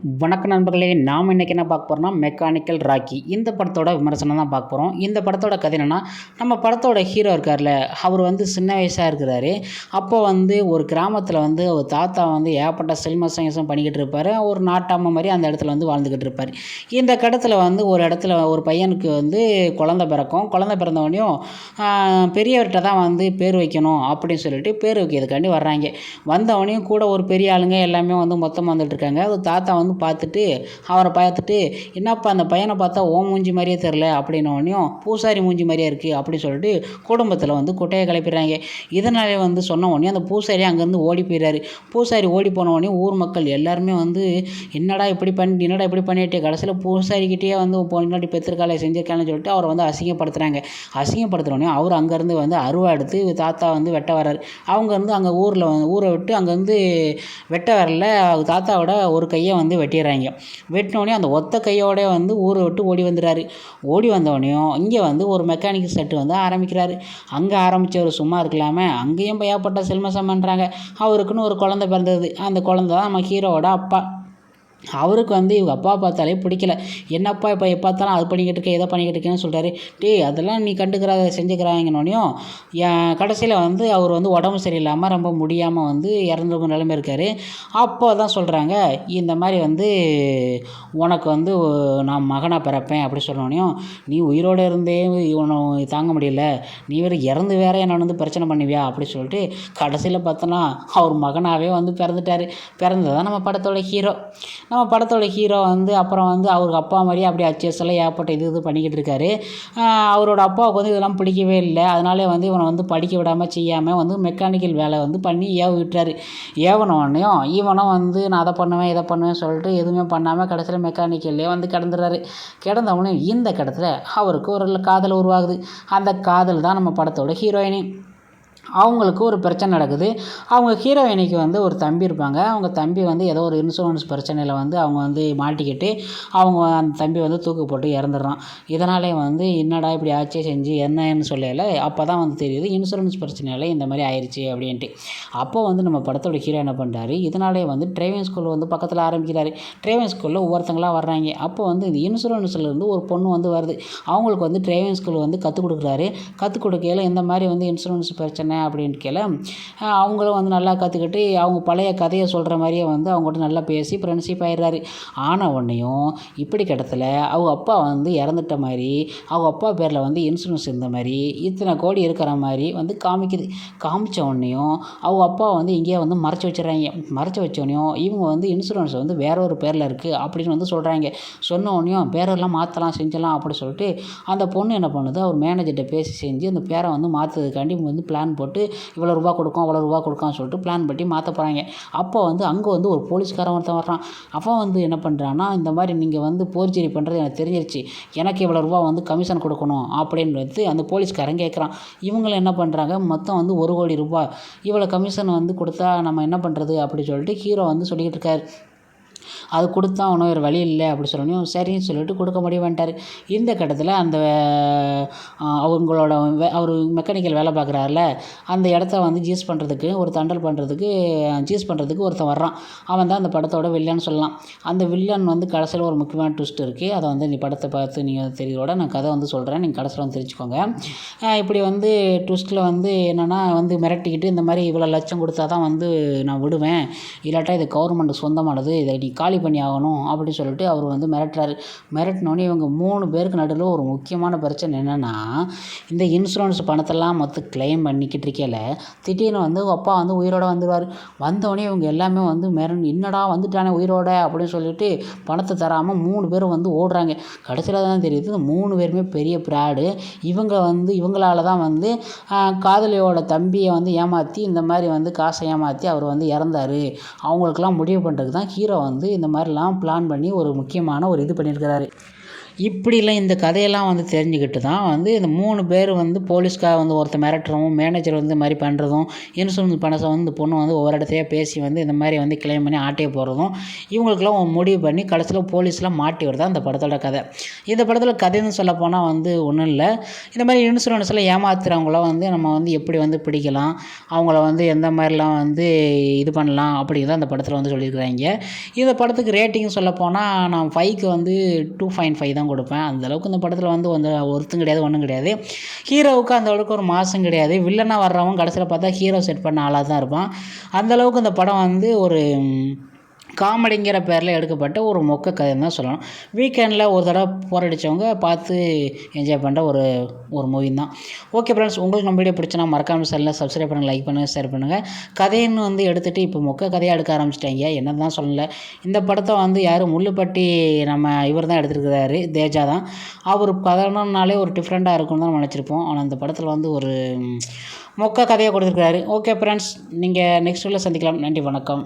வணக்க நண்பர்களே, நாம் இன்றைக்கி என்ன பார்க்க போகிறோம்னா மெக்கானிக்கல் ராக்கி. இந்த படத்தோட விமர்சனம் தான் பார்க்க போகிறோம். இந்த படத்தோட கதை என்னென்னா, நம்ம படத்தோட ஹீரோ இருக்கார்ல, அவர் சின்ன வயசாக இருக்கிறாரு. அப்போ ஒரு கிராமத்தில் ஒரு தாத்தா ஏகப்பட்ட செல்மசம் பண்ணிக்கிட்டு இருப்பார். ஒரு நாட்டாமை மாதிரி அந்த இடத்துல வாழ்ந்துக்கிட்டு இருப்பார். இந்த கடத்தில் ஒரு இடத்துல ஒரு பையனுக்கு குழந்தை பிறக்கும். குழந்தை பிறந்தவனையும் பெரியவர்கிட்ட தான் பேர் வைக்கணும் அப்படின்னு சொல்லிட்டு பேர் வைக்கிறதுக்காண்டி வர்றாங்க. வந்தவனையும் கூட ஒரு பெரிய ஆளுங்க எல்லாமே மொத்தமாக வந்துட்டுருக்காங்க. அது தாத்தா பார்த்துட்டு அவரை பார்த்துட்டு, என்னப்பா அந்த பையனை பார்த்தா ஓ மூஞ்சி மாதிரியே தெரில அப்படின்னோடனையும், பூசாரி மூஞ்சி மாதிரியே இருக்குது அப்படி சொல்லிட்டு குடும்பத்தில் குட்டையை கிளப்பிடுறாங்க. இதனாலே சொன்ன உடனே அந்த பூசாரி அங்கேருந்து ஓடி போயிடுறாரு. பூசாரி ஓடி போன உடனே ஊர் மக்கள் எல்லாருமே என்னடா இப்படி பண்ணிட்டு கடைசியில் பூசாரிக்கிட்டே பொன்னாடி பெற்றிருக்காளே செஞ்சிருக்கான்னு சொல்லிட்டு அவரை அசிங்கப்படுத்துகிறாங்க. அசிங்கப்படுத்துகிறோடனே அவர் அங்கேருந்து அருவா எடுத்து தாத்தா வெட்ட வர்றாரு. அவங்க அங்கே ஊரை விட்டு அங்கேருந்து வெட்ட வரல, தாத்தாவோட ஒரு கையை வெட்டிடுறாங்க. வெட்டினோடனே அந்த ஒத்த கையோட ஊரை விட்டு ஓடி வந்துடுறாரு. ஓடி வந்தோடனையும் இங்கே ஒரு மெக்கானிக் செட்டு ஆரம்பிக்கிறாரு. அங்கே ஆரம்பித்தவர் சும்மா இருக்கலாமே, அங்கேயும் ஏற்பட்ட செல்மசம் பண்ணுறாங்க. அவருக்குன்னு ஒரு குழந்தை பிறந்தது. அந்த குழந்தை தான் நம்ம ஹீரோவோட அப்பா. அவருக்கு இவங்க அப்பா பார்த்தாலே பிடிக்கல. என்னப்பா இப்போ பார்த்தாலும் அது பண்ணிக்கிட்டு இருக்கேன் இதை பண்ணிக்கிட்டு இருக்கேன்னு சொல்கிறாரு. அதெல்லாம் நீ கண்டுக்கிறாத செஞ்சுக்கிறாங்கன்னோனையும் கடைசியில் அவர் உடம்பு சரியில்லாமல் ரொம்ப முடியாமல் இறந்து நிலைமை இருக்கார். அப்போ தான் சொல்கிறாங்க, இந்த மாதிரி உனக்கு நான் மகனாக பிறப்பேன் அப்படி சொன்னோனையும், நீ உயிரோடு இருந்தே இவனை தாங்க முடியல, நீ இறந்து வேற என்னை பிரச்சனை பண்ணுவியா அப்படி சொல்லிட்டு கடைசியில் பார்த்தோன்னா அவர் மகனாகவே பிறந்துட்டார். பிறந்ததான் நம்ம படத்தோட ஹீரோ. நம்ம படத்தோட ஹீரோ அப்புறம் அவருக்கு அப்பா மாதிரியே அப்படியே அச்சேசெல்லாம் ஏற்பட்ட இது பண்ணிக்கிட்டு இருக்காரு. அவரோட அப்பாவுக்கு இதெல்லாம் பிடிக்கவே இல்லை. அதனாலே இவனை படிக்க விடாமல் செய்யாமல் மெக்கானிக்கல் வேலை பண்ணி விட்டுறாரு. ஏவனோடனையும் இவனும் நான் அதை பண்ணுவேன் இதை பண்ணுவேன் சொல்லிட்டு எதுவுமே பண்ணாமல் கடைசியில் மெக்கானிக்கல்லே கிடந்துறாரு. கிடந்தவனே இந்த கடத்தில் அவருக்கு ஒரு காதல் உருவாகுது. அந்த காதல் தான் நம்ம படத்தோட ஹீரோயினி. அவங்களுக்கு ஒரு பிரச்சனை நடக்குது. அவங்க ஹீரோயினிக்கு ஒரு தம்பி இருப்பாங்க. அவங்க தம்பி ஏதோ ஒரு இன்சூரன்ஸ் பிரச்சனையில் அவங்க மாட்டிக்கிட்டு அவங்க அந்த தம்பி தூக்கு போட்டு இறந்துடுறான். இதனாலே என்னடா இப்படி ஆச்சே செஞ்சு என்னன்னு சொல்லலை. அப்போ தான் தெரியுது இன்சூரன்ஸ் பிரச்சனையில் இந்த மாதிரி ஆயிடுச்சு அப்படின்ட்டு. அப்போ நம்ம படத்தோட ஹீரோ என்ன பண்ணுறாரு, இதனாலே டிரைவிங் ஸ்கூல் பக்கத்தில் ஆரம்பிக்கிறாரு. டிரைவிங் ஸ்கூலில் ஒவ்வொருத்தங்களாக வர்றாங்க. அப்போ இந்த இன்சூரன்ஸ்லேருந்து ஒரு பொண்ணு வருது. அவங்களுக்கு டிரைவிங் ஸ்கூல் கற்றுக் கொடுக்குறாரு. கற்றுக் கொடுக்கையில் இந்த மாதிரி இன்சூரன்ஸ் பிரச்சனை அப்படின்னு கேள அவங்களும் நல்லா கற்றுக்கிட்டு அவங்க பழைய கதையை சொல்கிற மாதிரியே அவங்ககிட்ட நல்லா பேசி ஃப்ரெண்ட்ஷிப் ஆயிடுறாரு. ஆன உடனேயும் இப்படி கிடத்துல அவங்க அப்பா இறந்துட்ட மாதிரி, அவங்க அப்பா பேரில் இன்சூரன்ஸ் இருந்த மாதிரி இத்தனை கோடி இருக்கிற மாதிரி காமிக்குது. காமிச்ச உடனேயும் அவங்க அப்பா இங்கேயே மறைச்சி வச்சிடறாங்க. மறைச்சி வச்சோடனையும் இவங்க இன்சூரன்ஸ் வேற ஒரு பேரில் இருக்குது அப்படின்னு சொல்கிறாங்க. சொன்ன உடனேயும் பேரெல்லாம் மாற்றலாம் செஞ்சலாம் அப்படி சொல்லிட்டு அந்த பொண்ணு என்ன பண்ணுது, அவர் மேனேஜர்கிட்ட பேசி செஞ்சு அந்த பேரை மாற்றுறதுக்காண்டி பிளான் போட்டு இவ்வளோ ரூபா கொடுக்கும் அவ்வளோ ரூபா கொடுக்கான்னு சொல்லிட்டு பிளான் பண்ணி மாற்ற போகிறாங்க. அப்போ அங்கே ஒரு போலீஸ்காரன் ஒருத்தன் வர்றான். அவன் என்ன பண்ணுறான்னா, இந்த மாதிரி நீங்கள் போர்ஜரி பண்ணுறது எனக்கு தெரிஞ்சிருச்சு, எனக்கு இவ்வளோ ரூபா கமிஷன் கொடுக்கணும் அப்படின்னு அந்த போலீஸ்காரன் கேட்குறான். இவங்களும் என்ன பண்ணுறாங்க, மொத்தம் 1 கோடி ரூபாய் இவ்வளோ கமிஷன் கொடுத்தா நம்ம என்ன பண்ணுறது அப்படி சொல்லிட்டு ஹீரோ சொல்லிக்கிட்டு இருக்காரு. அது கொடுத்தா அவனும் வேறு வழி இல்லை அப்படி சொல்லணும். சரின்னு சொல்லிட்டு கொடுக்க முடியும்ட்டார். இந்த கட்டத்தில் அந்த அவங்களோட அவர் மெக்கானிக்கல் வேலை பார்க்குறாருல, அந்த இடத்த ஜீஸ் பண்ணுறதுக்கு ஒரு தண்டல் பண்ணுறதுக்கு ஜீஸ் பண்ணுறதுக்கு ஒருத்தன் வர்றான். அவன் தான் அந்த படத்தோட வில்லன்னு சொல்லலாம். அந்த வில்லன் கடைசியில் ஒரு முக்கியமான ட்விஸ்ட் இருக்குது. அதை நீ படத்தை பார்த்து நீங்கள் தெரியதோட நான் கதை சொல்கிறேன், நீங்கள் கடைசியில் தெரிஞ்சுக்கோங்க. இப்படி ட்விஸ்ட்டில் என்னென்னா மிரட்டிக்கிட்டு இந்த மாதிரி இவ்வளோ லட்சம் கொடுத்தா தான் நான் விடுவேன், இல்லாட்டா இது கவர்மெண்ட்டுக்கு சொந்தமானது, இதை நீ காலி பண்ணி ஆகணும் அப்படின்னு சொல்லிட்டு அவர் மிரட்டுறாரு. மிரட்டினோடனே இவங்க 3 பேருக்கு நடுவில் ஒரு முக்கியமான பிரச்சனை என்னென்னா, இந்த இன்சூரன்ஸ் பணத்தெல்லாம் மொத்தம் கிளைம் பண்ணிக்கிட்டு இருக்கையில் திடீர்னு அப்பா உயிரோட வந்துடுவார். வந்தோடனே இவங்க எல்லாமே என்னடா வந்துட்டானே உயிரோட அப்படின்னு சொல்லிட்டு பணத்தை தராமல் 3 பேரும் ஓடுறாங்க. கடைசியில் தான் தெரியுது 3 பேருமே பெரிய பிராடு. இவங்க இவங்களால தான் காதலியோட தம்பியை ஏமாற்றி இந்த மாதிரி காசை ஏமாற்றி அவர் இறந்தார். அவங்களுக்கெல்லாம் முடிவு பண்ணுறதுக்கு தான் ஹீரோ இந்த மாதிரிலாம் பிளான் பண்ணி ஒரு முக்கியமான ஒரு இது பண்ணியிருக்கிறாரு. இப்படிலாம் இந்த கதையெல்லாம் வந்து தெரிஞ்சுக்கிட்டு தான் வந்து இந்த 3 பேர் வந்து போலீஸ்காக வந்து ஒருத்தர் மிரட்டுறவும், மேனேஜர் வந்து இந்த மாதிரி பண்ணுறதும், இன்சூரன்ஸ் பணத்தை வந்து இந்த பொண்ணு வந்து ஒவ்வொரு இடத்தையா பேசி வந்து இந்த மாதிரி வந்து கிளைம் பண்ணி ஆட்டைய போடுறதும், இவங்களுக்கெல்லாம் முடிவு பண்ணி கடைசியில் போலீஸ்லாம் மாட்டி விடுறது அந்த படத்தோட கதை. இந்த படத்தில் கதைன்னு சொல்லப்போனால் வந்து ஒன்றும் இல்லை. இந்த மாதிரி இன்சூரன்ஸில் ஏமாத்துறவங்கள வந்து நம்ம வந்து எப்படி வந்து பிடிக்கலாம், அவங்கள வந்து எந்த மாதிரிலாம் வந்து இது பண்ணலாம் அப்படிங்கிறத அந்த படத்தில் வந்து சொல்லியிருக்கிறாங்க. இந்த படத்துக்கு ரேட்டிங் சொல்லப்போனால் நான் 5க்கு வந்து 2.5 தான் கொடுப்பேன். அந்தளவுக்கு இந்த படத்தில் வந்து ஒருத்தும் கிடையாது, ஒன்றும் கிடையாது. ஹீரோவுக்கு அந்த அளவுக்கு ஒரு மாசும் கிடையாது. வில்லனாக வர்றவன் கடைசியில் பார்த்தா ஹீரோ செட் பண்ண ஆளாக தான் இருப்பான். அந்தளவுக்கு இந்த படம் வந்து ஒரு காமெடிங்கிற பேரில் எடுக்கப்பட்ட ஒரு மொக்க கதைன்னு தான் சொல்லலாம். வீக்கெண்டில் ஒரு தடவை போரடித்தவங்க பார்த்து என்ஜாய் பண்ணுற ஒரு மூவி தான். ஓகே ஃப்ரெண்ட்ஸ், உங்களுக்கு நம்ம வீடியோ பிடிச்சனா மறக்காமல் சேனலில் சப்ஸ்கிரைப் பண்ணுங்கள், லைக் பண்ணுங்கள், ஷேர் பண்ணுங்கள். கதைன்னு வந்து எடுத்துகிட்டு இப்போ மொக்க கதையாக எடுக்க ஆரம்பிச்சிட்டாங்க. என்ன தான் சொல்லலை, இந்த படத்தை வந்து யார் முள்ளுப்பட்டி நம்ம இவர் தான் எடுத்துருக்கிறாரு, தேஜா தான். அவர் கதைனாலே ஒரு டிஃப்ரெண்ட்டாக இருக்கும்னு தான் நினச்சிருப்போம். ஆனால் இந்த படத்தில் வந்து ஒரு மொக்க கதையை கொடுத்துருக்காரு. ஓகே ஃப்ரெண்ட்ஸ், நீங்கள் நெக்ஸ்ட் வீடியோவில் சந்திக்கலாம். நன்றி, வணக்கம்.